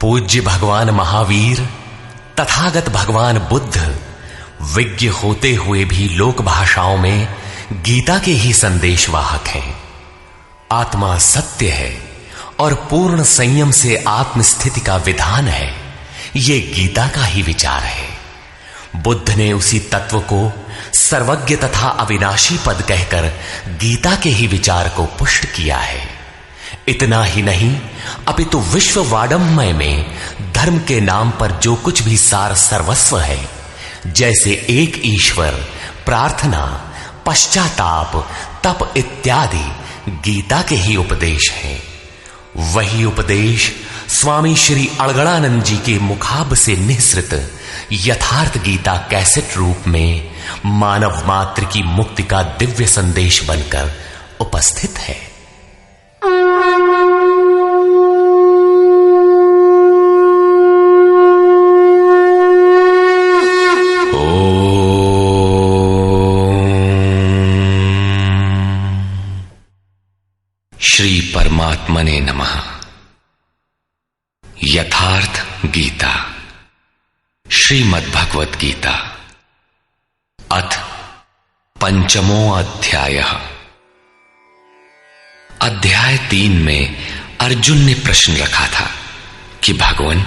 पूज्य भगवान महावीर तथागत भगवान बुद्ध विज्ञ होते हुए भी लोक भाषाओं में गीता के ही संदेशवाहक हैं। आत्मा सत्य है और पूर्ण संयम से आत्मस्थिति का विधान है, ये गीता का ही विचार है। बुद्ध ने उसी तत्व को सर्वज्ञ तथा अविनाशी पद कहकर गीता के ही विचार को पुष्ट किया है। इतना ही नहीं, अपितु विश्व वाडम्मय में धर्म के नाम पर जो कुछ भी सार सर्वस्व है, जैसे एक ईश्वर, प्रार्थना, पश्चाताप, तप इत्यादि गीता के ही उपदेश हैं। वही उपदेश स्वामी श्री अड़गड़ानंद जी के मुखाब से निःसृत यथार्थ गीता कैसेट रूप में मानव मात्र की मुक्ति का दिव्य संदेश बनकर उपस्थित है। श्री परमात्मने नमः। यथार्थ गीता, श्रीमद्भगवत गीता, अथ पंचमो अध्यायः। अध्याय 3 में अर्जुन ने प्रश्न रखा था कि भगवान,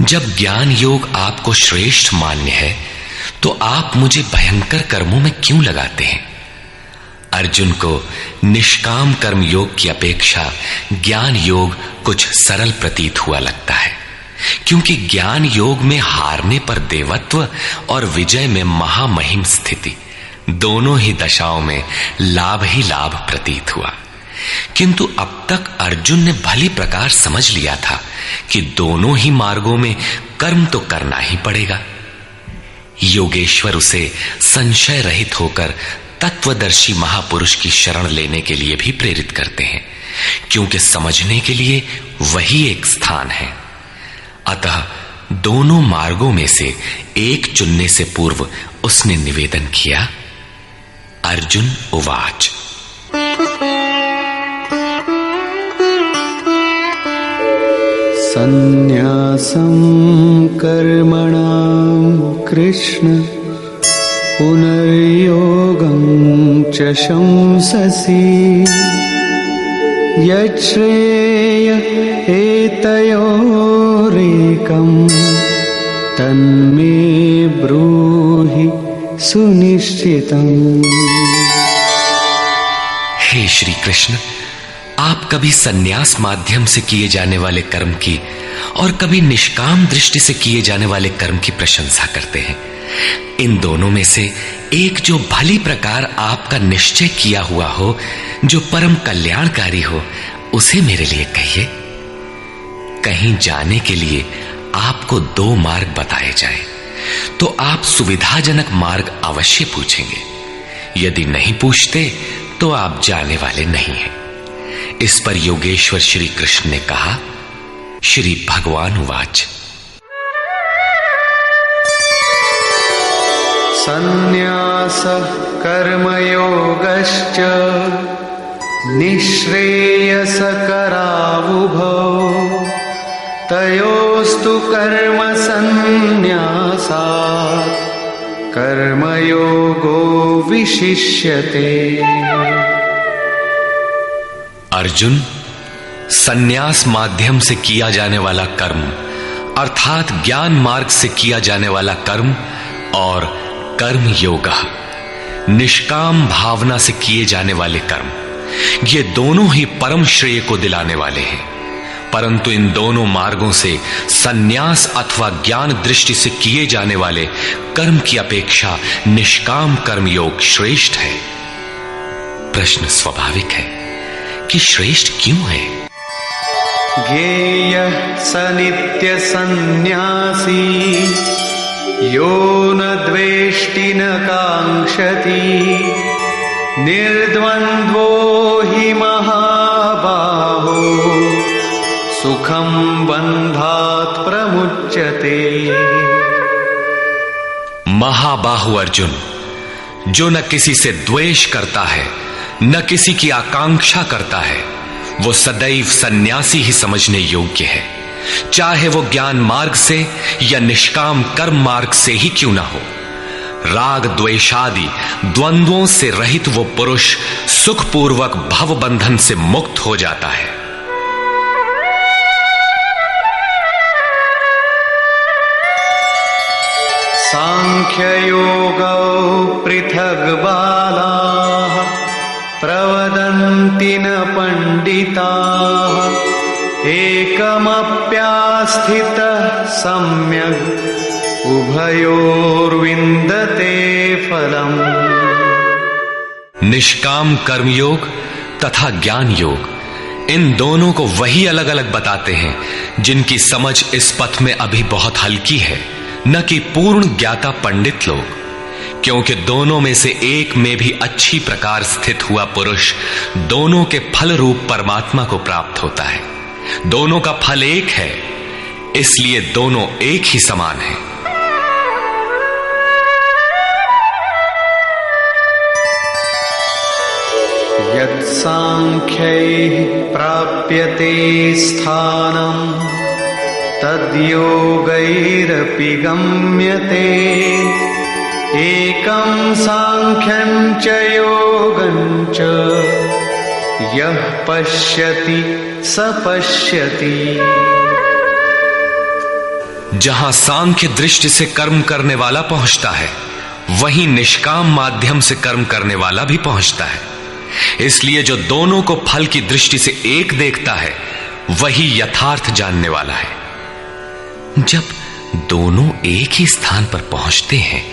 जब ज्ञान योग आपको श्रेष्ठ मान्य है तो आप मुझे भयंकर कर्मों में क्यों लगाते हैं? अर्जुन को निष्काम कर्म योग की अपेक्षा ज्ञान योग कुछ सरल प्रतीत हुआ लगता है, क्योंकि ज्ञान योग में हारने पर देवत्व और विजय में महामहिम स्थिति, दोनों ही दशाओं में लाभ ही लाभ प्रतीत हुआ। किंतु अब तक अर्जुन ने भली प्रकार समझ लिया था कि दोनों ही मार्गों में कर्म तो करना ही पड़ेगा। योगेश्वर उसे संशय रहित होकर तत्वदर्शी महापुरुष की शरण लेने के लिए भी प्रेरित करते हैं, क्योंकि समझने के लिए वही एक स्थान है। अतः दोनों मार्गों में से एक चुनने से पूर्व उसने निवेदन किया। अर्जुन उवाच। संन्यासं कर्मणां कृष्ण पुनर्योगं च शंससि यच्छ्रेय एतयोरेकं तन्मे ब्रूहि सुनिश्चितम्। हे श्री कृष्ण, आप कभी संन्यास माध्यम से किए जाने वाले कर्म की और कभी निष्काम दृष्टि से किए जाने वाले कर्म की प्रशंसा करते हैं। इन दोनों में से एक जो भली प्रकार आपका निश्चय किया हुआ हो, जो परम कल्याणकारी हो, उसे मेरे लिए कहिए। कहीं जाने के लिए आपको 2 मार्ग बताए जाएं, तो आप सुविधाजनक मार्ग अवश्य पूछेंगे। यदि नहीं पूछते तो आप जाने वाले नहीं हैं। इस पर योगेश्वर श्री कृष्ण ने कहा। श्री भगवान उवाच। संन्यासः कर्मयोगश्च निःश्रेयसकरावुभौ तयोस्तु कर्म संन्यासात् कर्मयोगो विशिष्यते। अर्जुन, संन्यास माध्यम से किया जाने वाला कर्म अर्थात ज्ञान मार्ग से किया जाने वाला कर्म और कर्म योग, निष्काम भावना से किए जाने वाले कर्म, ये दोनों ही परम श्रेय को दिलाने वाले हैं। परंतु इन दोनों मार्गों से संन्यास अथवा ज्ञान दृष्टि से किए जाने वाले कर्म की अपेक्षा निष्काम कर्म योग श्रेष्ठ है। प्रश्न स्वाभाविक है कि श्रेष्ठ क्यों है? ज्ञेयः स नित्य सन्न्यासी यो न द्वेष्टि न कांक्षति निर्द्वन्द्वो हि महाबाहो सुखं बन्धात् प्रमुच्यते। महाबाहु अर्जुन, जो न किसी से द्वेष करता है न किसी की आकांक्षा करता है, वो सदैव सन्यासी ही समझने योग्य है, चाहे वो ज्ञान मार्ग से या निष्काम कर्म मार्ग से ही क्यों ना हो। राग द्वेषादि द्वंद्वों से रहित वो पुरुष सुखपूर्वक भव बंधन से मुक्त हो जाता है। सांख्ययोगौ पृथग् बालाः प्रवदन्ति न पंडिताः एकमप्यास्थितः सम्यग् उभयोर्विन्दते फलम्। निष्काम कर्मयोग तथा ज्ञान योग, इन दोनों को वही अलग अलग बताते हैं जिनकी समझ इस पथ में अभी बहुत हल्की है, न कि पूर्ण ज्ञाता पंडित लोग। क्योंकि दोनों में से एक में भी अच्छी प्रकार स्थित हुआ पुरुष दोनों के फल रूप परमात्मा को प्राप्त होता है। दोनों का फल एक है, इसलिए दोनों एक ही समान हैं। यत् सांख्यैः प्राप्यते स्थानम् तद्योगैरपि गम्यते एकं सांख्यं च योगं च यः पश्यति स पश्यति। जहां सांख्य दृष्टि से कर्म करने वाला पहुंचता है, वहीं निष्काम माध्यम से कर्म करने वाला भी पहुंचता है। इसलिए जो दोनों को फल की दृष्टि से एक देखता है, वही यथार्थ जानने वाला है। जब दोनों एक ही स्थान पर पहुंचते हैं,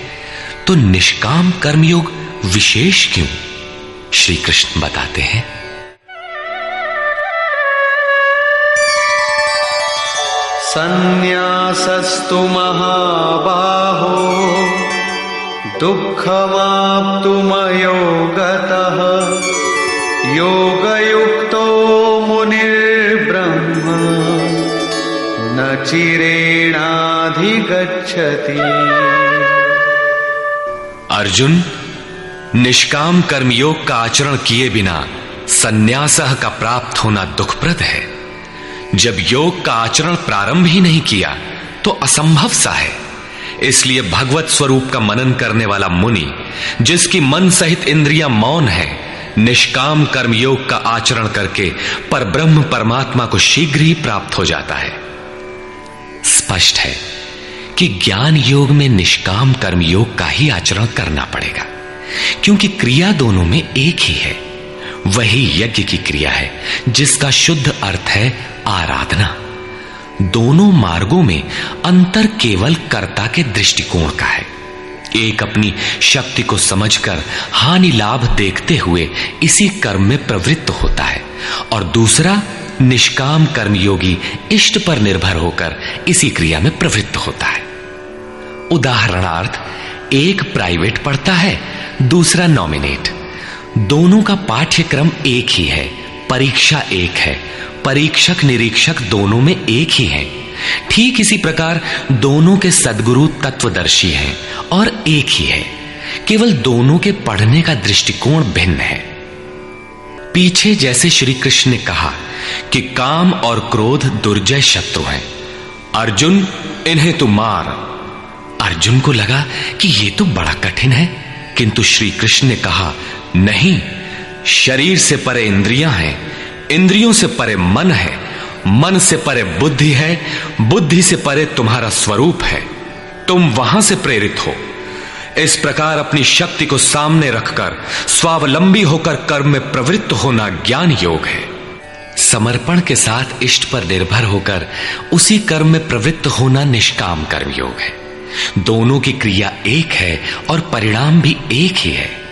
तो निष्काम कर्मयोग विशेष क्यों? श्री कृष्ण बताते हैं, संन्यासस्तु महाबाहो दुःखमाप्तुमयो गतः योगयुक्तो मुनिर्ब्रह्म न चिरेणाधिगच्छति। अर्जुन, निष्काम कर्मयोग का आचरण किए बिना संन्यासः का प्राप्त होना दुखप्रद है। जब योग का आचरण प्रारंभ ही नहीं किया तो असंभव सा है। इसलिए भगवत स्वरूप का मनन करने वाला मुनि, जिसकी मन सहित इंद्रियां मौन है, निष्काम कर्मयोग का आचरण करके परब्रह्म परमात्मा को शीघ्र ही प्राप्त हो जाता है। स्पष्ट है कि ज्ञान योग में निष्काम कर्मयोग का ही आचरण करना पड़ेगा, क्योंकि क्रिया दोनों में एक ही है। वही यज्ञ की क्रिया है, जिसका शुद्ध अर्थ है आराधना। दोनों मार्गों में अंतर केवल कर्ता के दृष्टिकोण का है। एक अपनी शक्ति को समझकर हानि लाभ देखते हुए इसी कर्म में प्रवृत्त होता है, और दूसरा निष्काम कर्मयोगी इष्ट पर निर्भर होकर इसी क्रिया में प्रवृत्त होता है। उदाहरणार्थ, एक प्राइवेट पढ़ता है, दूसरा नॉमिनेट। दोनों का पाठ्यक्रम एक ही है, परीक्षा एक है, परीक्षक निरीक्षक दोनों में एक ही है। ठीक इसी प्रकार दोनों के सद्गुरु तत्वदर्शी हैं और एक ही है, केवल दोनों के पढ़ने का दृष्टिकोण भिन्न है। पीछे जैसे श्री कृष्ण ने कहा कि काम और क्रोध दुर्जय शत्रु हैं, अर्जुन इन्हें तू मार। अर्जुन को लगा कि ये तो बड़ा कठिन है, किंतु श्री कृष्ण ने कहा, नहीं, शरीर से परे इंद्रियां हैं, इंद्रियों से परे मन है, मन से परे बुद्धि है, बुद्धि से परे तुम्हारा स्वरूप है, तुम वहां से प्रेरित हो। इस प्रकार अपनी शक्ति को सामने रखकर स्वावलंबी होकर कर्म में प्रवृत्त होना ज्ञान योग है। समर्पण के साथ इष्ट पर निर्भर होकर उसी कर्म में प्रवृत्त होना निष्काम कर्म योग है। दोनों की क्रिया एक है और परिणाम भी एक ही है।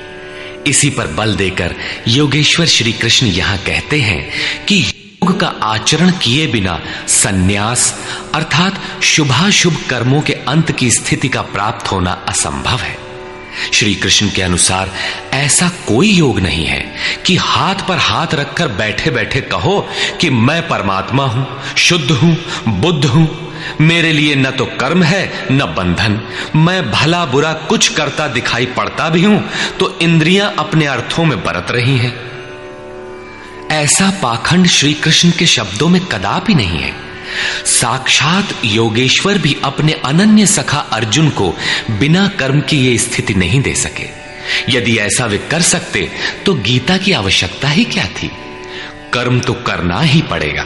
इसी पर बल देकर योगेश्वर श्री कृष्ण यहां कहते हैं कि योग का आचरण किए बिना सन्यास अर्थात शुभाशुभ कर्मों के अंत की स्थिति का प्राप्त होना असंभव है। श्री कृष्ण के अनुसार ऐसा कोई योग नहीं है कि हाथ पर हाथ रखकर बैठे बैठे कहो कि मैं परमात्मा हूं, शुद्ध हूं, बुद्ध हूं, मेरे लिए न तो कर्म है न बंधन, मैं भला बुरा कुछ करता दिखाई पड़ता भी हूं तो इंद्रियां अपने अर्थों में बरत रही हैं। ऐसा पाखंड श्री कृष्ण के शब्दों में कदापि नहीं है। साक्षात योगेश्वर भी अपने अनन्य सखा अर्जुन को बिना कर्म की ये स्थिति नहीं दे सके। यदि ऐसा वे कर सकते तो गीता की आवश्यकता ही क्या थी। कर्म तो करना ही पड़ेगा।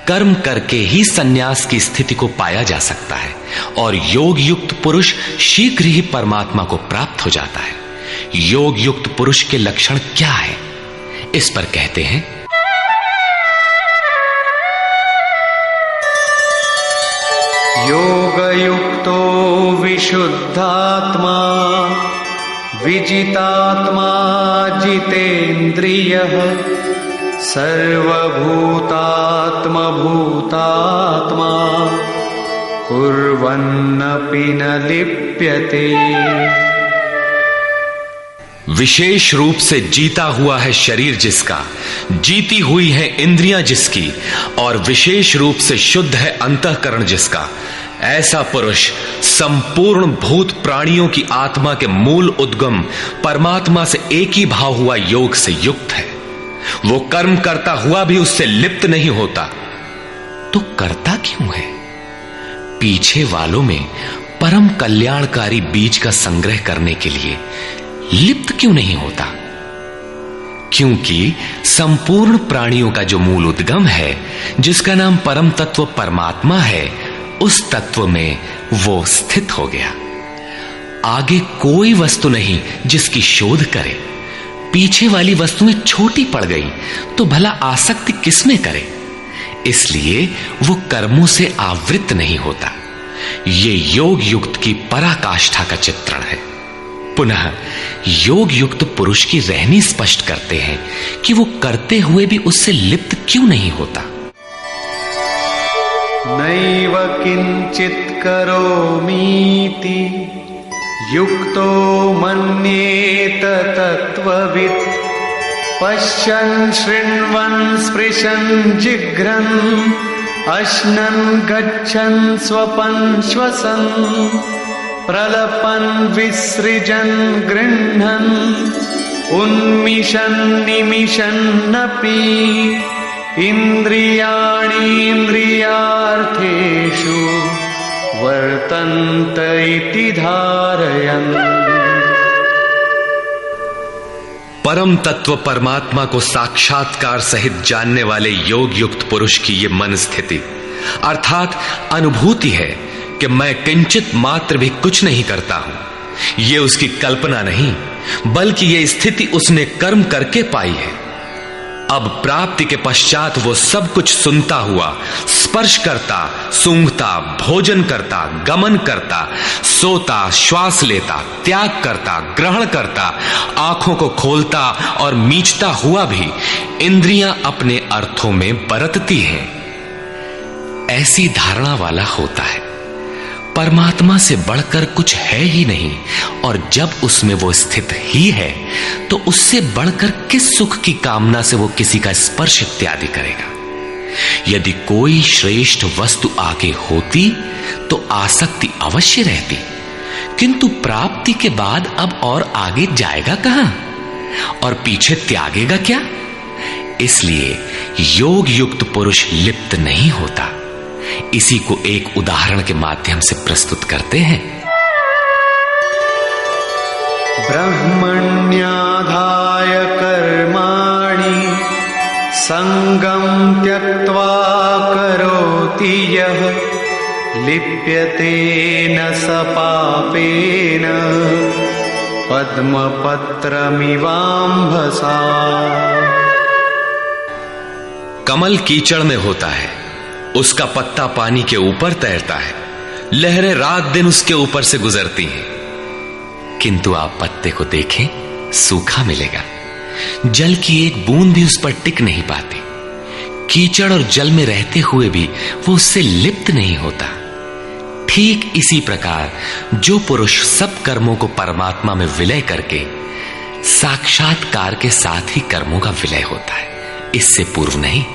कर्म करके ही सन्यास की स्थिति को पाया जा सकता है और योग युक्त पुरुष शीघ्र ही परमात्मा को प्राप्त हो जाता है। योग युक्त पुरुष के लक्षण क्या है, इस पर कहते हैं, योगयुक्तो विशुद्धात्मा विजितात्मा जितेन्द्रियः सर्वभूतात्मा भूतात्मा कुर्वन्नपि न लिप्यते। विशेष रूप से जीता हुआ है शरीर जिसका, जीती हुई है इंद्रियां जिसकी, और विशेष रूप से शुद्ध है अंतःकरण जिसका, ऐसा पुरुष संपूर्ण भूत प्राणियों की आत्मा के मूल उद्गम परमात्मा से एक ही भाव हुआ योग से युक्त है। वो कर्म करता हुआ भी उससे लिप्त नहीं होता। तो करता क्यों है? पीछे वालों में परम कल्याणकारी बीज का संग्रह करने के लिए लिप्त क्यों नहीं होता? क्योंकि संपूर्ण प्राणियों का जो मूल उद्गम है, जिसका नाम परम तत्व परमात्मा है, उस तत्व में वो स्थित हो गया। आगे कोई वस्तु नहीं जिसकी शोध करे। पीछे वाली वस्तुएं छोटी पड़ गई तो भला आसक्ति किसमें करे? इसलिए वो कर्मों से आवृत नहीं होता। ये योग युक्त की पराकाष्ठा का चित्रण है। पुनः योग युक्त पुरुष की रहनी स्पष्ट करते हैं कि वो करते हुए भी उससे लिप्त क्यों नहीं होता। नैव किंचित करोमीति युक्तो मन्येत तत्त्ववित् पश्यन् शृण्वन् स्पृशन् जिघ्रन् अश्नन् गच्छन् स्वपन् श्वसन् प्रलपन् विसृजन् गृह्णन् उन्मिषन् निमिषन्नपि इन्द्रियाणीन्द्रियार्थेषु वर्तन्त इति धारयन्। परम तत्व परमात्मा को साक्षात्कार सहित जानने वाले योग युक्त पुरुष की ये मन स्थिति अर्थात अनुभूति है कि मैं किंचित मात्र भी कुछ नहीं करता हूं। ये उसकी कल्पना नहीं, बल्कि ये स्थिति उसने कर्म करके पाई है। अब प्राप्ति के पश्चात वो सब कुछ सुनता हुआ, स्पर्श करता, सूंघता, भोजन करता, गमन करता, सोता, श्वास लेता, त्याग करता, ग्रहण करता, आंखों को खोलता और मीचता हुआ भी इंद्रियां अपने अर्थों में बरतती हैं। ऐसी धारणा वाला होता है परमात्मा से बढ़कर कुछ है ही नहीं, और जब उसमें वो स्थित ही है तो उससे बढ़कर किस सुख की कामना से वो किसी का स्पर्श इत्यादि करेगा। यदि कोई श्रेष्ठ वस्तु आगे होती तो आसक्ति अवश्य रहती, किंतु प्राप्ति के बाद अब और आगे जाएगा कहां और पीछे त्यागेगा क्या? इसलिए योग युक्त पुरुष लिप्त नहीं होता। इसी को एक उदाहरण के माध्यम से प्रस्तुत करते हैं। ब्रह्मण्याधाय कर्माणि संगं त्यक्त्वा करोति यः लिप्यते न स पापेन पद्मपत्रमिवाम्भसा। कमल कीचड़ में होता है, उसका पत्ता पानी के ऊपर तैरता है, लहरें रात दिन उसके ऊपर से गुजरती हैं, किंतु आप पत्ते को देखें सूखा मिलेगा। जल की एक बूंद भी उस पर टिक नहीं पाती। कीचड़ और जल में रहते हुए भी वो उससे लिप्त नहीं होता। ठीक इसी प्रकार जो पुरुष सब कर्मों को परमात्मा में विलय करके साक्षात्कार के साथ ही कर्मों का विलय होता है, इससे पूर्व नहीं।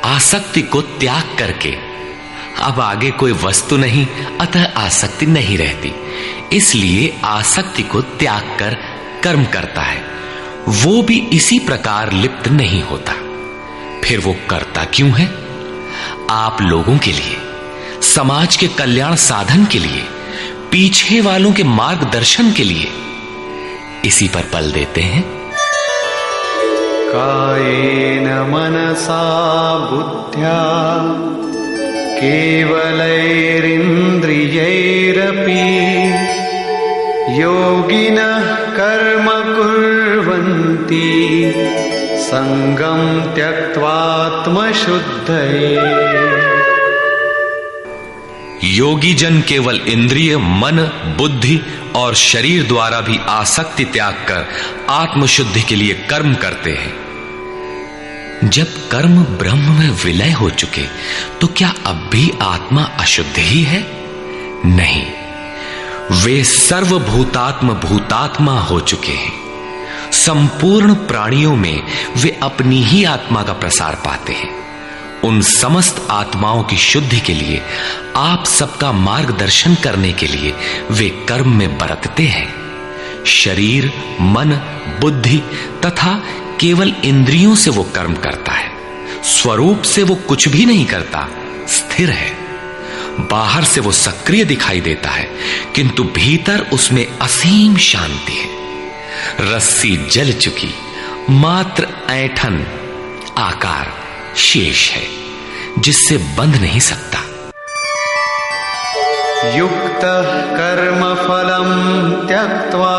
आसक्ति को त्याग करके अब आगे कोई वस्तु नहीं, अतः आसक्ति नहीं रहती, इसलिए आसक्ति को त्याग कर कर्म करता है। वो भी इसी प्रकार लिप्त नहीं होता। फिर वो करता क्यों है? आप लोगों के लिए, समाज के कल्याण साधन के लिए, पीछे वालों के मार्गदर्शन के लिए इसी पर बल देते हैं। कायेन मनसा बुद्ध्या केवलैरिन्द्रियैरपि योगिनः कर्म कुर्वन्ति संगम त्यक्त्वात्मशुद्धये। योगी जन केवल इंद्रिय, मन, बुद्धि और शरीर द्वारा भी आसक्ति त्याग कर आत्मशुद्धि के लिए कर्म करते हैं। जब कर्म ब्रह्म में विलय हो चुके तो क्या अब भी आत्मा अशुद्ध ही है? नहीं, वे सर्वभूतात्म भूतात्मा हो चुके हैं। संपूर्ण प्राणियों में वे अपनी ही आत्मा का प्रसार पाते हैं। उन समस्त आत्माओं की शुद्धि के लिए, आप सबका मार्गदर्शन करने के लिए वे कर्म में बरतते हैं। शरीर, मन, बुद्धि तथा केवल इंद्रियों से वो कर्म करता है। स्वरूप से वो कुछ भी नहीं करता, स्थिर है। बाहर से वो सक्रिय दिखाई देता है, किंतु भीतर उसमें असीम शांति है। रस्सी जल चुकी, मात्र ऐंठन आकार शेष है, जिससे बंध नहीं सकता। युक्तः कर्म फलं त्यक्त्वा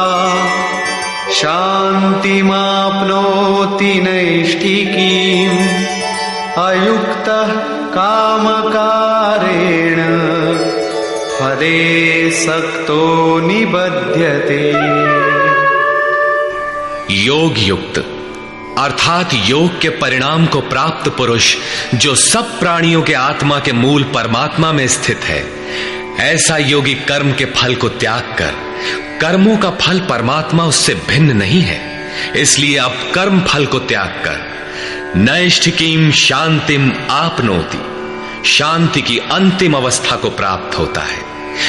शान्तिमाप्नोति नैष्ठिकीम् अयुक्तः कामकारेण फले सक्तो निबध्यते। योग युक्त अर्थात योग के परिणाम को प्राप्त पुरुष जो सब प्राणियों के आत्मा के मूल परमात्मा में स्थित है, ऐसा योगी कर्म के फल को त्याग कर, कर्मों का फल परमात्मा उससे भिन्न नहीं है, इसलिए अब कर्म फल को त्याग कर नैष्ठिकीम शांतिम आपनोति, शांति की अंतिम अवस्था को प्राप्त होता है,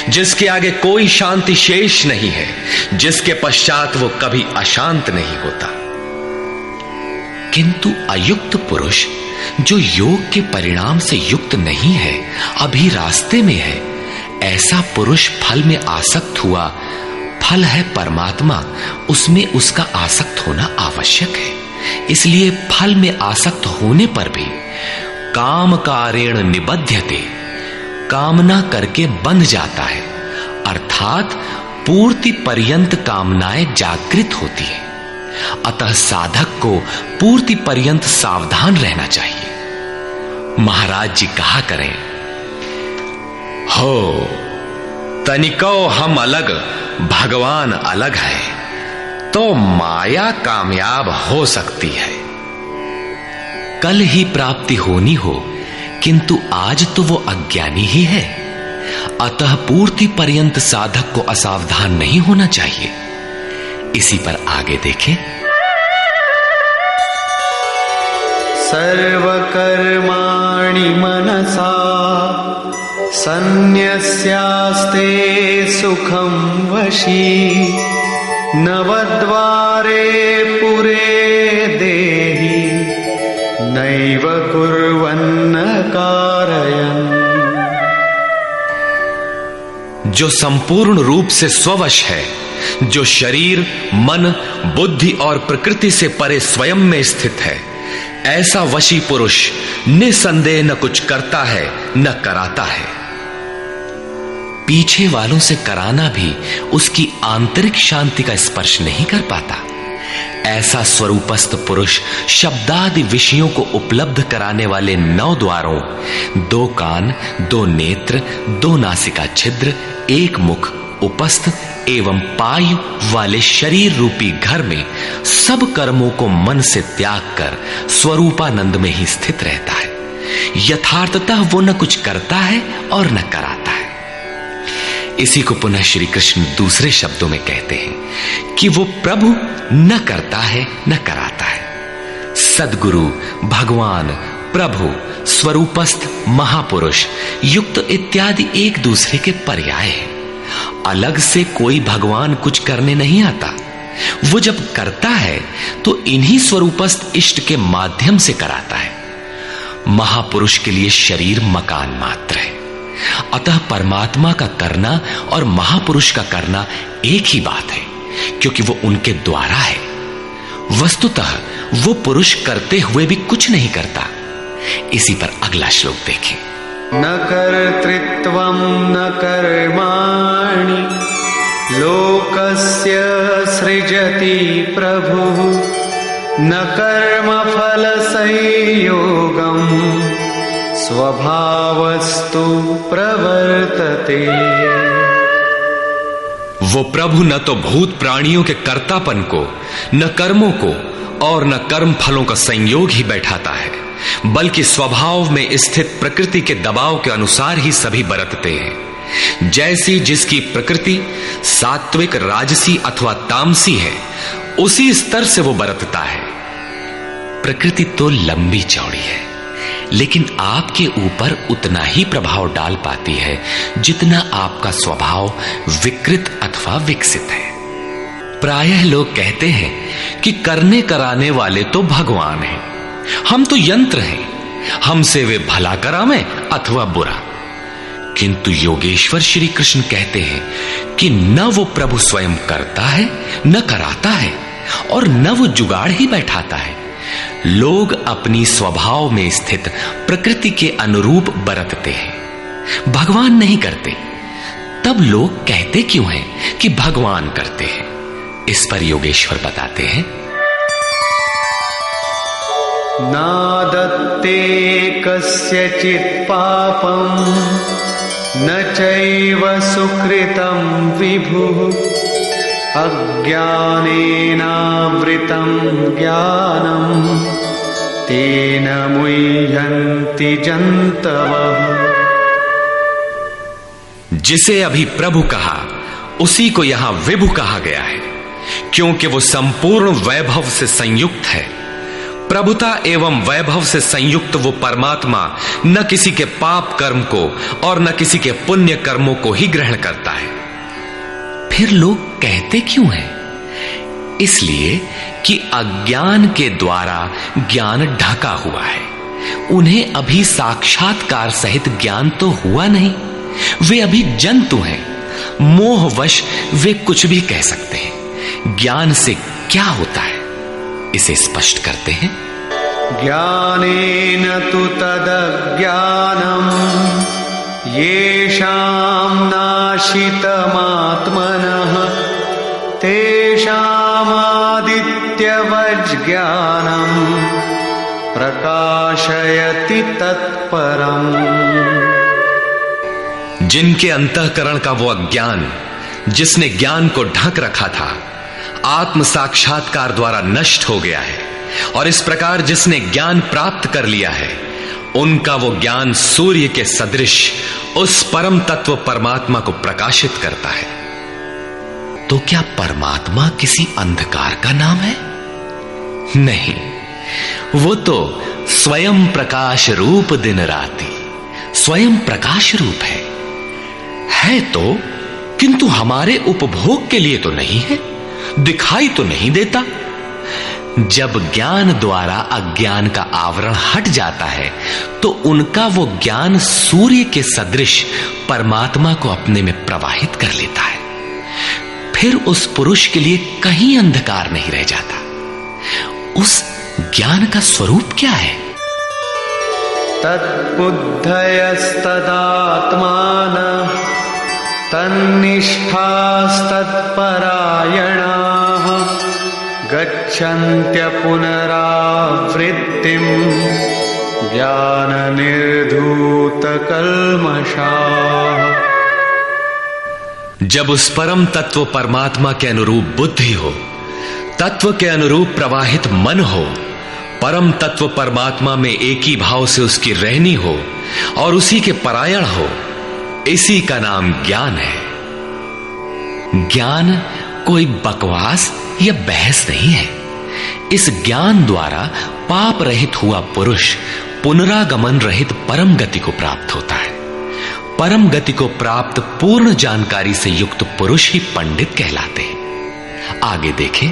जिसके आगे कोई शांति शेष नहीं है, जिसके पश्चात वो कभी अशांत नहीं होता। किंतु अयुक्त पुरुष जो योग के परिणाम से युक्त नहीं है, अभी रास्ते में है, ऐसा पुरुष फल में आसक्त हुआ। फल है परमात्मा, उसमें उसका आसक्त होना आवश्यक है, इसलिए फल में आसक्त होने पर भी काम कारेण निबध्यते, कामना करके बंध जाता है, अर्थात पूर्ति पर्यंत कामनाएं जागृत होती है। अतः साधक को पूर्ति पर्यंत सावधान रहना चाहिए। महाराज जी कहा करें, हो तनिको हम अलग, भगवान अलग है, तो माया कामयाब हो सकती है। कल ही प्राप्ति होनी हो, किंतु आज तो वो अज्ञानी ही है। अतः पूर्ति पर्यंत साधक को असावधान नहीं होना चाहिए। इसी पर आगे देखें। सर्वकर्माणि मनसा सन्न्यस्यास्ते सुखं वशी नवद्वारे पुरे देहि नैव कुर्वन्न कारयन्। जो संपूर्ण रूप से स्ववश है, जो शरीर, मन, बुद्धि और प्रकृति से परे स्वयं में स्थित है, ऐसा वशी पुरुष निसंदेह न कुछ करता है न कराता है। पीछे वालों से कराना भी उसकी आंतरिक शांति का स्पर्श नहीं कर पाता। ऐसा स्वरूपस्थ पुरुष शब्दादि विषयों को उपलब्ध कराने वाले 9 द्वारों, 2 कान, 2 नेत्र, 2 नासिका छिद्र, 1 मुख, उपस्थ एवं पायु वाले शरीर रूपी घर में सब कर्मों को मन से त्याग कर स्वरूपानंद में ही स्थित रहता है। यथार्थतः वो न कुछ करता है और न कराता है। इसी को पुनः श्री कृष्ण दूसरे शब्दों में कहते हैं कि वो प्रभु न करता है न कराता है। सद्गुरु, भगवान, प्रभु, स्वरूपस्थ, महापुरुष, युक्त इत्यादि एक दूसरे के पर्याय हैं। अलग से कोई भगवान कुछ करने नहीं आता। वो जब करता है तो इन्हीं स्वरूपस्थ इष्ट के माध्यम से कराता है। महापुरुष के लिए शरीर मकान मात्र है। अतः परमात्मा का करना और महापुरुष का करना एक ही बात है, क्योंकि वो उनके द्वारा है। वस्तुतः वो पुरुष करते हुए भी कुछ नहीं करता। इसी पर अगला श्लोक देखें। न कर्तृत्वं न कर्माणि लोकस्य सृजति प्रभुः न कर्मफल संयोगम् स्वभावस्तु प्रवर्तते। वो प्रभु न तो भूत प्राणियों के कर्तापन को, न कर्मों को और न कर्म फलों का संयोग ही बैठाता है, बल्कि स्वभाव में स्थित प्रकृति के दबाव के अनुसार ही सभी बरतते हैं। जैसी जिसकी प्रकृति सात्विक, राजसी अथवा तामसी है, उसी स्तर से वो बरतता है। प्रकृति तो लंबी चौड़ी है, लेकिन आपके ऊपर उतना ही प्रभाव डाल पाती है जितना आपका स्वभाव विकृत अथवा विकसित है। प्रायः लोग कहते हैं कि करने कराने वाले तो भगवान हैं, हम तो यंत्र हैं, हमसे वे भला करावें अथवा बुरा। किंतु योगेश्वर श्री कृष्ण कहते हैं कि न वो प्रभु स्वयं करता है, न कराता है, और न वो जुगाड़ ही बैठाता है। लोग अपनी स्वभाव में स्थित प्रकृति के अनुरूप बरतते हैं, भगवान नहीं करते। तब लोग कहते क्यों हैं कि भगवान करते हैं? इस पर योगेश्वर बताते हैं, नादत्ते कस्यचित् पापं न चैव सुकृतं विभुः अज्ञानेनावृतं ज्ञानं तेन मुह्यन्ति जन्तवः। जिसे अभी प्रभु कहा उसी को यहां विभु कहा गया है, क्योंकि वो संपूर्ण वैभव से संयुक्त है। प्रभुता एवं वैभव से संयुक्त वो परमात्मा न किसी के पाप कर्म को और न किसी के पुण्य कर्मों को ही ग्रहण करता है। फिर लोग कहते क्यों हैं? इसलिए कि अज्ञान के द्वारा ज्ञान ढका हुआ है। उन्हें अभी साक्षात्कार सहित ज्ञान तो हुआ नहीं, वे अभी जंतु हैं। मोहवश वे कुछ भी कह सकते हैं। ज्ञान से क्या होता है, इसे स्पष्ट करते हैं। ज्ञानेन तु तदज्ञानम् येषां नाशितमात्मनः तेषामादित्यवज्ज्ञानम् प्रकाशयति तत्परम्। जिनके अंतःकरण का वो अज्ञान जिसने ज्ञान को ढक रखा था, आत्म साक्षात्कार द्वारा नष्ट हो गया है, और इस प्रकार जिसने ज्ञान प्राप्त कर लिया है, उनका वो ज्ञान सूर्य के सदृश उस परम तत्व परमात्मा को प्रकाशित करता है। तो क्या परमात्मा किसी अंधकार का नाम है? नहीं, वो तो स्वयं प्रकाश रूप दिन राति स्वयं प्रकाश रूप है तो, किंतु हमारे उपभोग के लिए तो नहीं है, दिखाई तो नहीं देता। जब ज्ञान द्वारा अज्ञान का आवरण हट जाता है तो उनका वो ज्ञान सूर्य के सदृश परमात्मा को अपने में प्रवाहित कर लेता है। फिर उस पुरुष के लिए कहीं अंधकार नहीं रह जाता। उस ज्ञान का स्वरूप क्या है? तद्बुद्धयस्तदात्मानः तन्निष्ठास्तत्परायणाः गच्छन्त्य पुनरावृत्तिं ज्ञाननिर्धूतकल्मषाः। जब उस परम तत्व परमात्मा के अनुरूप बुद्धि हो, तत्व के अनुरूप प्रवाहित मन हो, परम तत्व परमात्मा में एक ही भाव से उसकी रहनी हो और उसी के परायण हो, इसी का नाम ज्ञान है। ज्ञान कोई बकवास या बहस नहीं है। इस ज्ञान द्वारा पाप रहित हुआ पुरुष पुनरागमन रहित परम गति को प्राप्त होता है। परम गति को प्राप्त पूर्ण जानकारी से युक्त पुरुष ही पंडित कहलाते हैं। आगे देखें।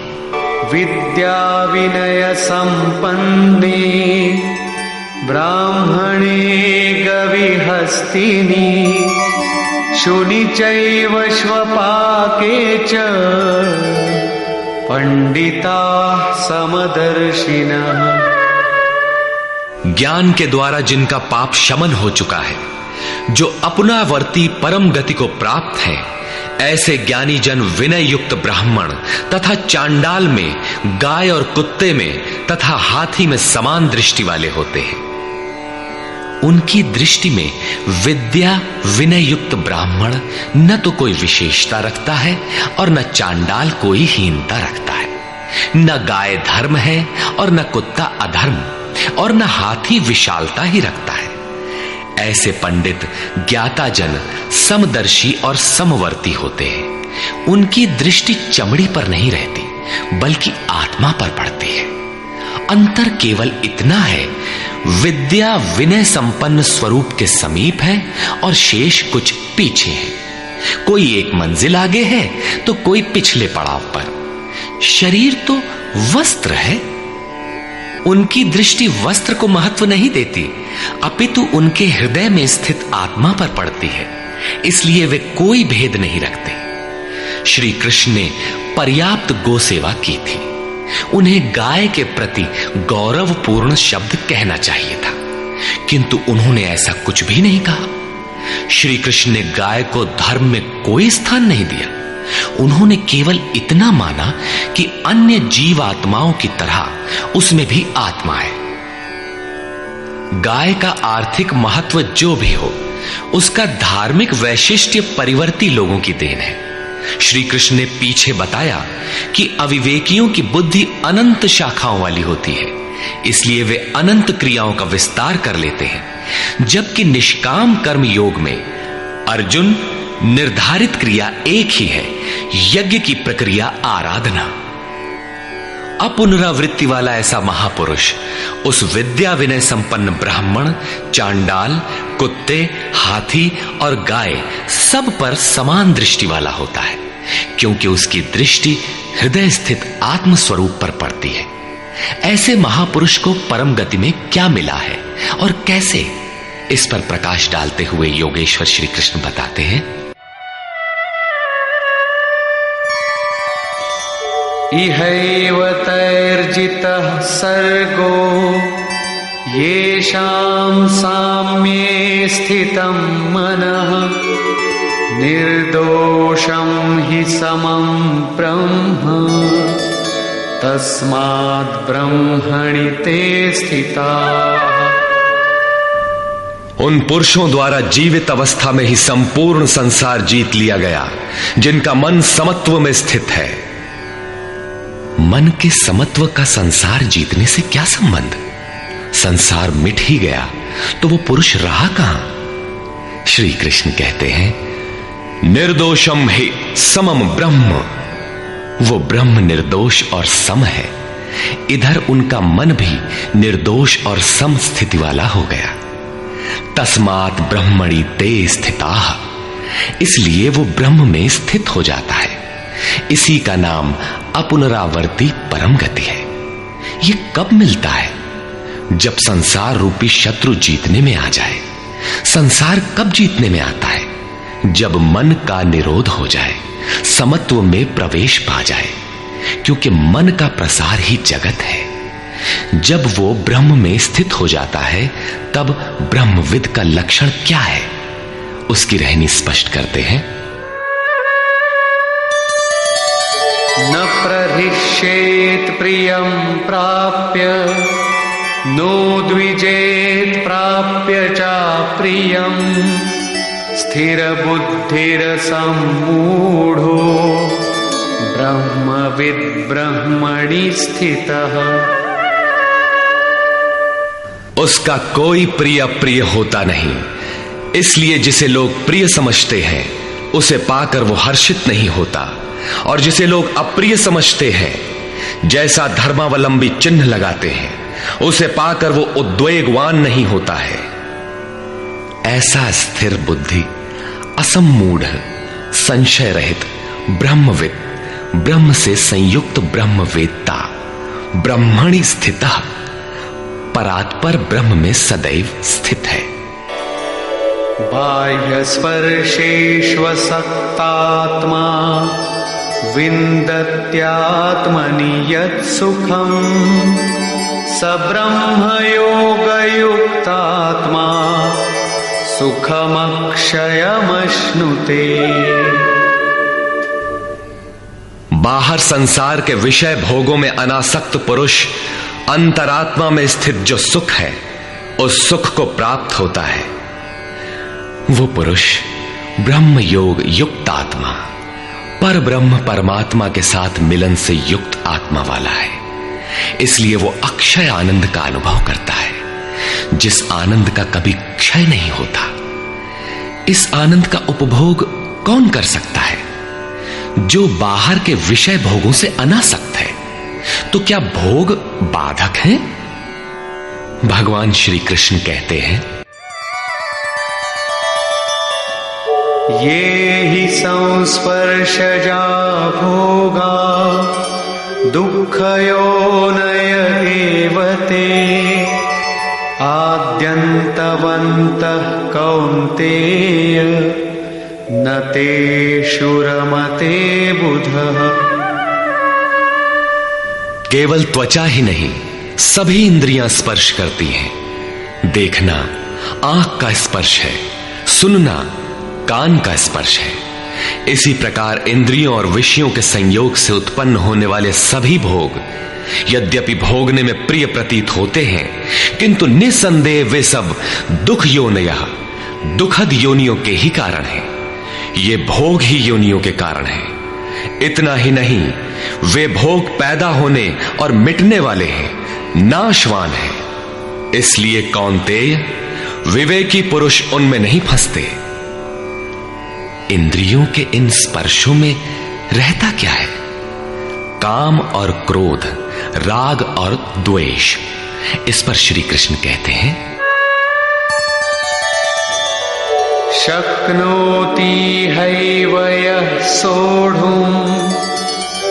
विद्या विनय संपन्ने ब्राह्मणे गविहस्तिनी शुनि चैव श्वपाके च पंडिता समदर्शिनः। ज्ञान के द्वारा जिनका पाप शमन हो चुका है, जो अपनावर्ती परम गति को प्राप्त है, ऐसे ज्ञानी जन विनय युक्त ब्राह्मण तथा चांडाल में, गाय और कुत्ते में तथा हाथी में समान दृष्टि वाले होते हैं। उनकी दृष्टि में विद्या विनय युक्त ब्राह्मण न तो कोई विशेषता रखता है और न चांडाल कोई हीनता रखता है। न गाय धर्म है और न कुत्ता अधर्म, और न हाथी विशालता ही रखता है। ऐसे पंडित ज्ञाता जन समदर्शी और समवर्ती होते हैं। उनकी दृष्टि चमड़ी पर नहीं रहती, बल्कि आत्मा पर पड़ती है। अंतर केवल इतना है, विद्या विनय संपन्न स्वरूप के समीप है और शेष कुछ पीछे है। कोई एक मंजिल आगे है तो कोई पिछले पड़ाव पर। शरीर तो वस्त्र है। उनकी दृष्टि वस्त्र को महत्व नहीं देती, अपितु उनके हृदय में स्थित आत्मा पर पड़ती है। इसलिए वे कोई भेद नहीं रखते। श्री कृष्ण ने पर्याप्त गो सेवा की थी। उन्हें गाय के प्रति गौरवपूर्ण शब्द कहना चाहिए था, किंतु उन्होंने ऐसा कुछ भी नहीं कहा। श्री कृष्ण ने गाय को धर्म में कोई स्थान नहीं दिया। उन्होंने केवल इतना माना कि अन्य जीव आत्माओं की तरह उसमें भी आत्मा है। गाय का आर्थिक महत्व जो भी हो, उसका धार्मिक वैशिष्ट्य परिवर्ती लोगों की देन है। श्री कृष्ण ने पीछे बताया कि अविवेकियों की बुद्धि अनंत शाखाओं वाली होती है, इसलिए वे अनंत क्रियाओं का विस्तार कर लेते हैं। जबकि निष्काम कर्म योग में अर्जुन निर्धारित क्रिया एक ही है, यज्ञ की प्रक्रिया आराधना। अपुनरावृत्ति वाला ऐसा महापुरुष उस विद्या विनय संपन्न ब्राह्मण, चांडाल, कुत्ते, हाथी और गाय सब पर समान दृष्टि वाला होता है, क्योंकि उसकी दृष्टि हृदय स्थित आत्म स्वरूप पर पड़ती है। ऐसे महापुरुष को परम गति में क्या मिला है और कैसे, इस पर प्रकाश डालते हुए योगेश्वर श्री कृष्ण बताते हैं। इहैव तैर्जितः सर्गो येषां साम्ये स्थितं मनः निर्दोषं हि समं ब्रह्म तस्माद् ब्रह्मणि ते स्थिताः। उन पुरुषों द्वारा जीवित अवस्था में ही संपूर्ण संसार जीत लिया गया, जिनका मन समत्व में स्थित है। मन के समत्व का संसार जीतने से क्या संबंध? संसार मिट ही गया तो वो पुरुष रहा कहां? श्री कृष्ण कहते हैं, निर्दोषम हि समम ब्रह्म। वो ब्रह्म निर्दोष और सम है। इधर उनका मन भी निर्दोष और सम स्थिति वाला हो गया। तस्मात् ब्रह्मणि ते स्थिताः। इसलिए वो ब्रह्म में स्थित हो जाता है। इसी का नाम अपुनरावर्ती परम गति है। ये कब मिलता है? जब संसार रूपी शत्रु जीतने में आ जाए। संसार कब जीतने में आता है? जब मन का निरोध हो जाए, समत्व में प्रवेश पा जाए, क्योंकि मन का प्रसार ही जगत है। जब वो ब्रह्म में स्थित हो जाता है, तब ब्रह्मविद का लक्षण क्या है, उसकी रहनी स्पष्ट करते हैं। न प्रहिष्येत् प्रियं प्राप्य नो द्विजेत् प्राप्य चाप्रियं स्थिरबुद्धिरसम्मूढो ब्रह्मविद् ब्रह्मणि स्थितः। उसका कोई प्रिय अप्रिय होता नहीं, इसलिए जिसे लोग प्रिय समझते हैं उसे पाकर वो हर्षित नहीं होता, और जिसे लोग अप्रिय समझते हैं, जैसा धर्मावलंबी चिन्ह लगाते हैं, उसे पाकर वो उद्वेगवान नहीं होता है। ऐसा स्थिर बुद्धि, असम्मूढ़, संशय रहित ब्रह्मविद, ब्रह्म से संयुक्त ब्रह्मवेत्ता, ब्रह्मणि स्थितः, परात्पर ब्रह्म में सदैव स्थित है। बाह्य स्पर्शेष्वसक्तात्मा विन्दत्यात्मनि यत् सुखम् स ब्रह्मयोगयुक्तात्मा सुखमक्षयमश्नुते। बाहर संसार के विषय भोगों में अनासक्त पुरुष अंतरात्मा में स्थित जो सुख है उस सुख को प्राप्त होता है। वो पुरुष ब्रह्म योग युक्त आत्मा, पर ब्रह्म परमात्मा के साथ मिलन से युक्त आत्मा वाला है। इसलिए वो अक्षय आनंद का अनुभव करता है, जिस आनंद का कभी क्षय नहीं होता। इस आनंद का उपभोग कौन कर सकता है? जो बाहर के विषय भोगों से अनासक्त है। तो क्या भोग बाधक हैं? भगवान श्री कृष्ण कहते हैं, ये हि संस्पर्शजा भोगा दुःखयोनय एव ते आद्यन्तवन्तः कौन्तेय न तेषु रमते बुधः। केवल त्वचा ही नहीं, सभी इंद्रियां स्पर्श करती हैं। देखना आंख का स्पर्श है, सुनना कान का स्पर्श है। इसी प्रकार इंद्रियों और विषयों के संयोग से उत्पन्न होने वाले सभी भोग यद्यपि भोगने में प्रिय प्रतीत होते हैं, किंतु निसंदेह वे सब दुख योनयः, दुखद योनियों के ही कारण हैं। ये भोग ही योनियों के कारण हैं। इतना ही नहीं, वे भोग पैदा होने और मिटने वाले हैं, नाशवान हैं। इसलिए कौन्तेय, विवेकी पुरुष उनमें नहीं फंसते। इंद्रियों के इन स्पर्शों में रहता क्या है? काम और क्रोध, राग और द्वेष। इस पर श्री कृष्ण कहते हैं, शक्नोति हैव यः सोढुम्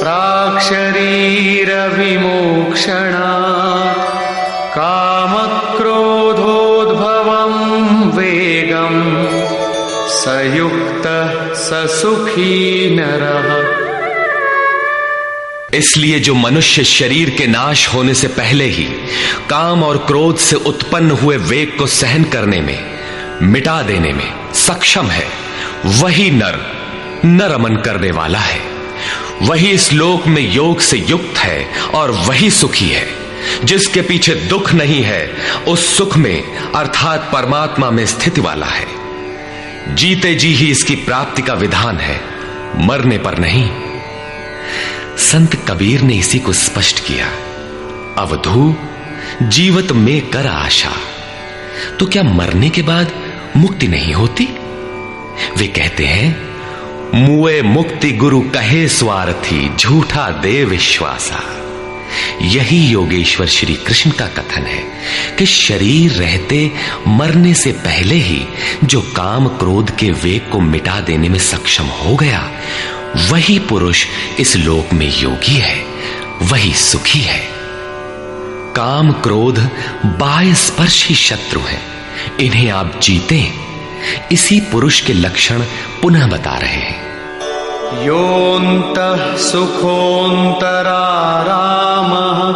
प्राक्शरीरविमोक्षणात् कामक्रोधोद्भवं वेगम् स युक्तः स सुखी नरः। इसलिए जो मनुष्य शरीर के नाश होने से पहले ही काम और क्रोध से उत्पन्न हुए वेग को सहन करने में, मिटा देने में सक्षम है, वही नर रमन करने वाला है। वही इस लोक में योग से युक्त है और वही सुखी है। जिसके पीछे दुख नहीं है, उस सुख में अर्थात परमात्मा में स्थिति वाला है। जीते जी ही इसकी प्राप्ति का विधान है, मरने पर नहीं। संत कबीर ने इसी को स्पष्ट किया, अवधू जीवत में कर आशा। तो क्या मरने के बाद मुक्ति नहीं होती? वे कहते हैं, मुए मुक्ति गुरु कहे स्वार्थी, झूठा दे विश्वासा। यही योगेश्वर श्री कृष्ण का कथन है कि शरीर रहते मरने से पहले ही जो काम क्रोध के वेग को मिटा देने में सक्षम हो गया, वही पुरुष इस लोक में योगी है, वही सुखी है। काम क्रोध बाह्य स्पर्श ही शत्रु है, इन्हें आप जीते। इसी पुरुष के लक्षण पुनः बता रहे हैं, योऽन्तः सुखोऽन्तरारामः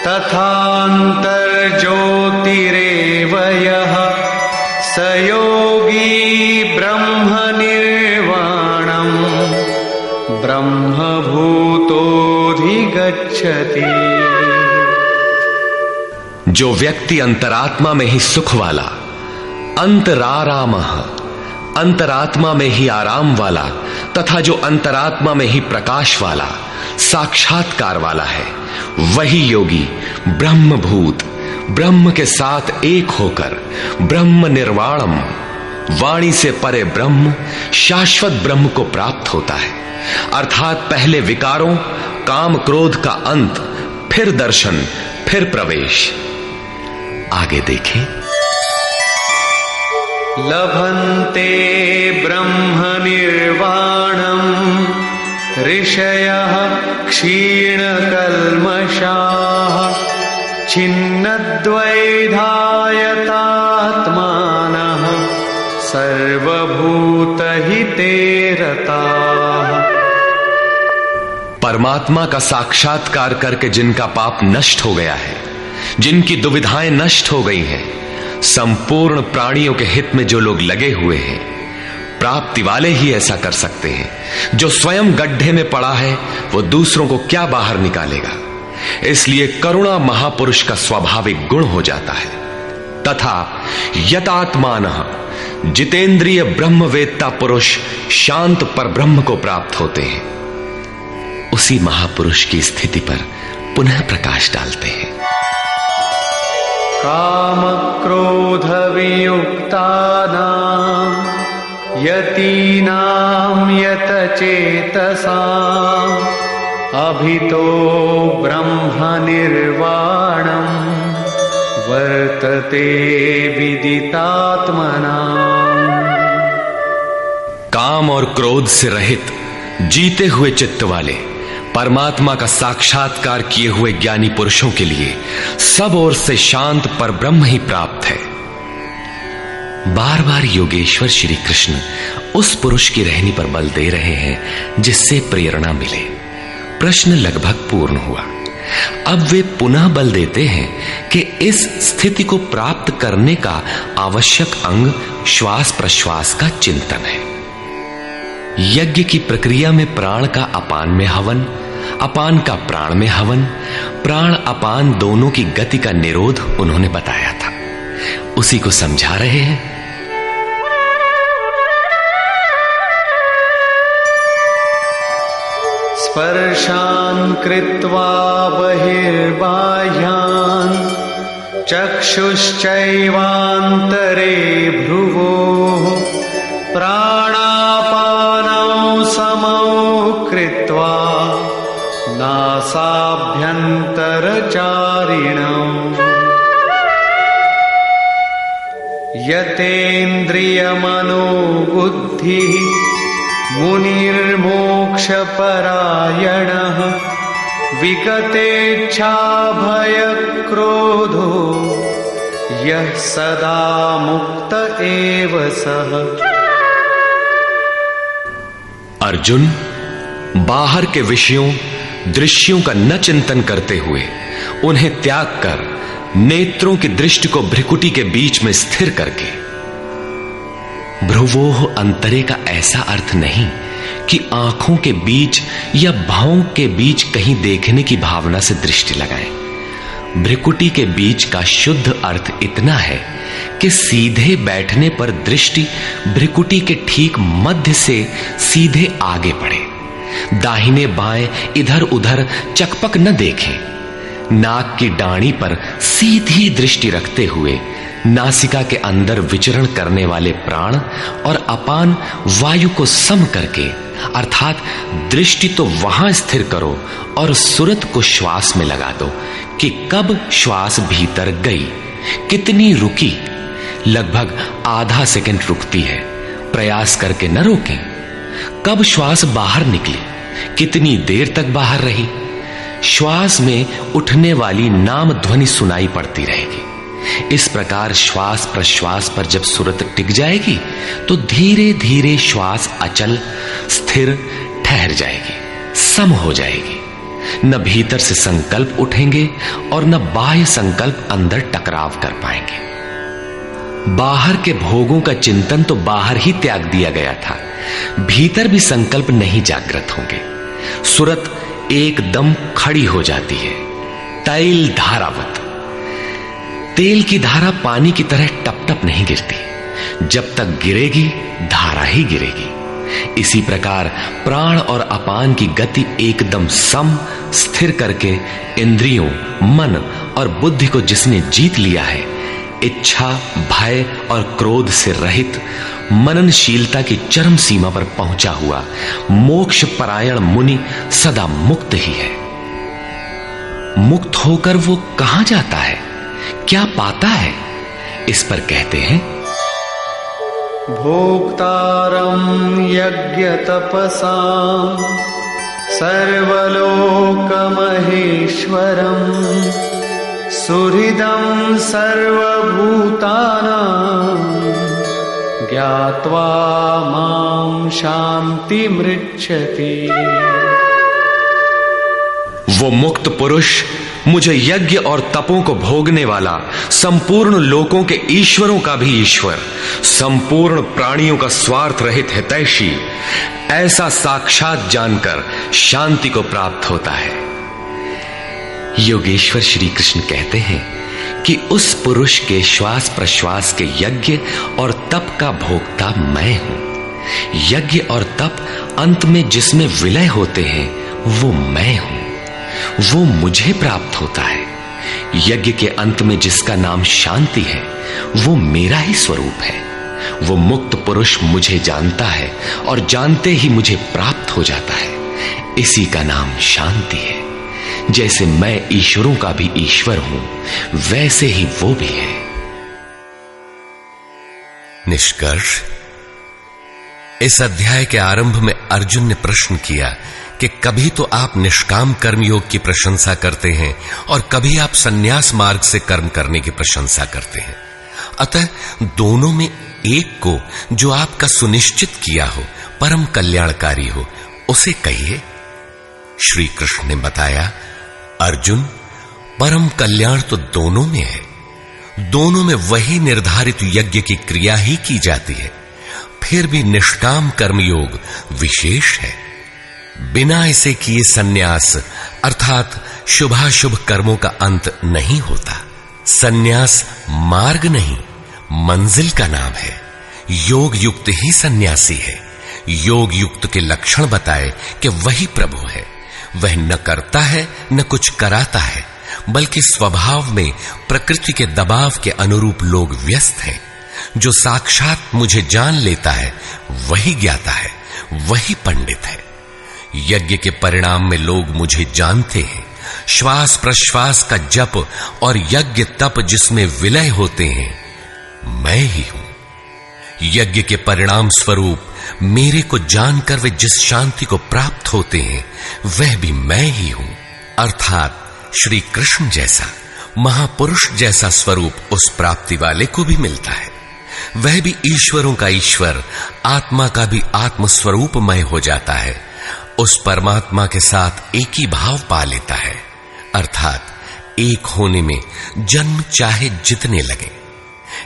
तथान्तर्ज्योतिरेव यः स योगी ब्रह्मनिर्वाणम् ब्रह्मभूतोऽधिगच्छति। जो व्यक्ति अंतरात्मा में ही सुख वाला, अंतरारामः अंतरात्मा में ही आराम वाला, तथा जो अंतरात्मा में ही प्रकाश वाला, साक्षात्कार वाला है, वही योगी ब्रह्मभूत, ब्रह्म के साथ एक होकर ब्रह्म निर्वाणम, वाणी से परे ब्रह्म, शाश्वत ब्रह्म को प्राप्त होता है। अर्थात पहले विकारों, काम क्रोध का अंत, फिर दर्शन, फिर प्रवेश। आगे देखें, लभन्ते ब्रह्मनिर्वाणम् ऋषयः क्षीणकल्मषाः छिन्नद्वैधायतात्मानः सर्वभूतहिते रताः। परमात्मा का साक्षात्कार करके जिनका पाप नष्ट हो गया है, जिनकी दुविधाएं नष्ट हो गई हैं, संपूर्ण प्राणियों के हित में जो लोग लगे हुए हैं, प्राप्ति वाले ही ऐसा कर सकते हैं। जो स्वयं गड्ढे में पड़ा है वो दूसरों को क्या बाहर निकालेगा। इसलिए करुणा महापुरुष का स्वाभाविक गुण हो जाता है। तथा यतात्मानः, जितेंद्रिय ब्रह्मवेत्ता पुरुष शांत पर ब्रह्म को प्राप्त होते हैं, उसी महापुरुष की स्थिति पर पुनः प्रकाश डालते हैं। काम क्रोध वियुक्तानां यतीनां यतचेतसाम् अभितो ब्रह्म निर्वाणं वर्तते विदितात्मनाम्। काम और क्रोध से रहित जीते हुए चित्त वाले परमात्मा का साक्षात्कार किए हुए ज्ञानी पुरुषों के लिए सब ओर से शांत पर ब्रह्म ही प्राप्त है। बार बार योगेश्वर श्री कृष्ण उस पुरुष की रहनी पर बल दे रहे हैं जिससे प्रेरणा मिले। प्रश्न लगभग पूर्ण हुआ। अब वे पुनः बल देते हैं कि इस स्थिति को प्राप्त करने का आवश्यक अंग श्वास प्रश्वास का चिंतन है। यज्ञ की प्रक्रिया में प्राण का अपान में हवन, अपान का प्राण में हवन, प्राण अपान दोनों की गति का निरोध उन्होंने बताया था, उसी को समझा रहे हैं। स्पर्शान् कृत्वा बहिर्बाह्यान् चक्षुश्चैवान्तरे भ्रुवोः प्राणापानौ समौ कृत्वा नासाभ्यन्तरचारिणम् यतेन्द्रियमनोबुद्धिः मुनिर्मोक्षपरायणः विगतेच्छाभयक्रोधो यः सदा मुक्त एव सः। अर्जुन, बाहर के विषयों दृश्यों का न चिंतन करते हुए उन्हें त्याग कर नेत्रों की दृष्टि को भ्रिकुटी के बीच में स्थिर करके, भ्रुवोह अंतरे का ऐसा अर्थ नहीं कि आंखों के बीच या भावों के बीच कहीं देखने की भावना से दृष्टि लगाएं। भ्रिकुटी के बीच का शुद्ध अर्थ इतना है कि सीधे बैठने पर दृष्टि भ्रिकुटी के ठीक मध्य से सीधे आगे बढ़े। दाहिने बाएं इधर उधर चकपक न देखें। नाक की डाणी पर सीधी दृष्टि रखते हुए नासिका के अंदर विचरण करने वाले प्राण और अपान वायु को सम करके, अर्थात दृष्टि तो वहां स्थिर करो और सुरत को श्वास में लगा दो कि कब श्वास भीतर गई, कितनी रुकी। लगभग आधा सेकंड रुकती है, प्रयास करके न रोकें। कब श्वास बाहर निकली, कितनी देर तक बाहर रही। श्वास में उठने वाली नाम ध्वनि सुनाई पड़ती रहेगी। इस प्रकार श्वास प्रश्वास पर जब सुरत टिक जाएगी तो धीरे धीरे श्वास अचल स्थिर ठहर जाएगी, सम हो जाएगी। न भीतर से संकल्प उठेंगे और न बाह्य संकल्प अंदर टकराव कर पाएंगे। बाहर के भोगों का चिंतन तो बाहर ही त्याग दिया गया था, भीतर भी संकल्प नहीं जागृत होंगे। सुरत एकदम खड़ी हो जाती है, तैल धारावत। तेल की धारा पानी की तरह टप टप नहीं गिरती, जब तक गिरेगी धारा ही गिरेगी। इसी प्रकार प्राण और अपान की गति एकदम सम स्थिर करके इंद्रियों, मन और बुद्धि को जिसने जीत लिया है, इच्छा, भय और क्रोध से रहित मननशीलता की चरम सीमा पर पहुंचा हुआ मोक्ष परायण मुनि सदा मुक्त ही है। मुक्त होकर वो कहां जाता है, क्या पाता है, इस पर कहते हैं भोक्तारं यज्ञ तपसां सर्वलोकमहेश्वरं सुहृदं सर्वभूतानां ज्ञात्वा मां शान्तिमृच्छति। वो मुक्त पुरुष, मुझे यज्ञ और तपों को भोगने वाला, संपूर्ण लोकों के ईश्वरों का भी ईश्वर, संपूर्ण प्राणियों का स्वार्थ रहित हितैषी, ऐसा साक्षात जानकर शांति को प्राप्त होता है। योगेश्वर श्री कृष्ण कहते हैं कि उस पुरुष के श्वास प्रश्वास के यज्ञ और तप का भोक्ता मैं हूं। यज्ञ और तप अंत में जिसमें विलय होते हैं वो मैं हूं, वो मुझे प्राप्त होता है। यज्ञ के अंत में जिसका नाम शांति है वो मेरा ही स्वरूप है। वो मुक्त पुरुष मुझे जानता है और जानते ही मुझे प्राप्त हो जाता है। इसी का नाम शांति है। जैसे मैं ईश्वरों का भी ईश्वर हूं, वैसे ही वो भी है। निष्कर्ष, इस अध्याय के आरंभ में अर्जुन ने प्रश्न किया कि कभी तो आप निष्काम कर्मयोग की प्रशंसा करते हैं और कभी आप संन्यास मार्ग से कर्म करने की प्रशंसा करते हैं। अतः दोनों में एक को जो आपका सुनिश्चित किया हो, परम कल्याणकारी हो, उसे कहिए। श्री कृष्ण ने बताया, अर्जुन, परम कल्याण तो दोनों में है। दोनों में वही निर्धारित यज्ञ की क्रिया ही की जाती है। फिर भी निष्काम कर्मयोग विशेष है। बिना इसे किए सन्यास अर्थात शुभाशुभ कर्मों का अंत नहीं होता। सन्यास मार्ग नहीं, मंजिल का नाम है। योग युक्त ही सन्यासी है। योग युक्त के लक्षण बताए कि वही प्रभु है। वह न करता है न कुछ कराता है, बल्कि स्वभाव में प्रकृति के दबाव के अनुरूप लोग व्यस्त हैं। जो साक्षात मुझे जान लेता है वही ज्ञाता है, वही पंडित है। यज्ञ के परिणाम में लोग मुझे जानते हैं। श्वास प्रश्वास का जप और यज्ञ तप जिसमें विलय होते हैं, मैं ही हूं। यज्ञ के परिणाम स्वरूप मेरे को जानकर वे जिस शांति को प्राप्त होते हैं, वह भी मैं ही हूं। अर्थात श्री कृष्ण जैसा महापुरुष जैसा स्वरूप उस प्राप्ति वाले को भी मिलता है। वह भी ईश्वरों का ईश्वर, आत्मा का भी आत्म स्वरूपमय हो जाता है। उस परमात्मा के साथ एक ही भाव पा लेता है। अर्थात एक होने में जन्म चाहे जितने लगे।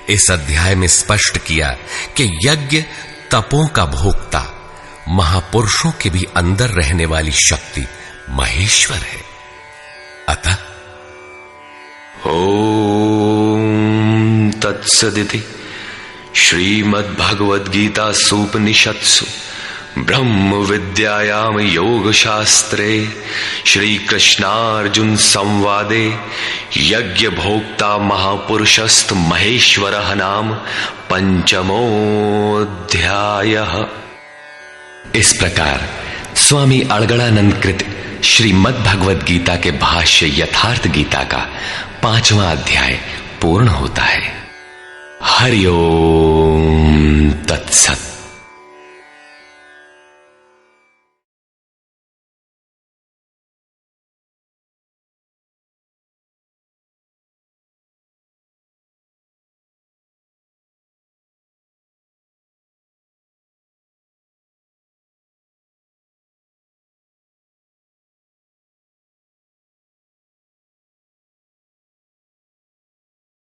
इस अध्याय में स्पष्ट किया कि यज्ञ तपों का भोक्ता महापुरुषों के भी अंदर रहने वाली शक्ति महेश्वर है। अतः ओम तत्सदिति श्रीमद्भगवद्गीता सूपनिषत्सु ब्रह्म विद्यायाम योग शास्त्रे श्री कृष्णार्जुन संवादे यज्ञ भोक्ता महापुरुषस्त महेश्वरः नाम पंचमोऽध्यायः। इस प्रकार स्वामी अड़गड़ानंद कृत श्रीमद् भगवद गीता के भाष्य यथार्थ गीता का 5वां अध्याय पूर्ण होता है। हरि ओम तत्सत।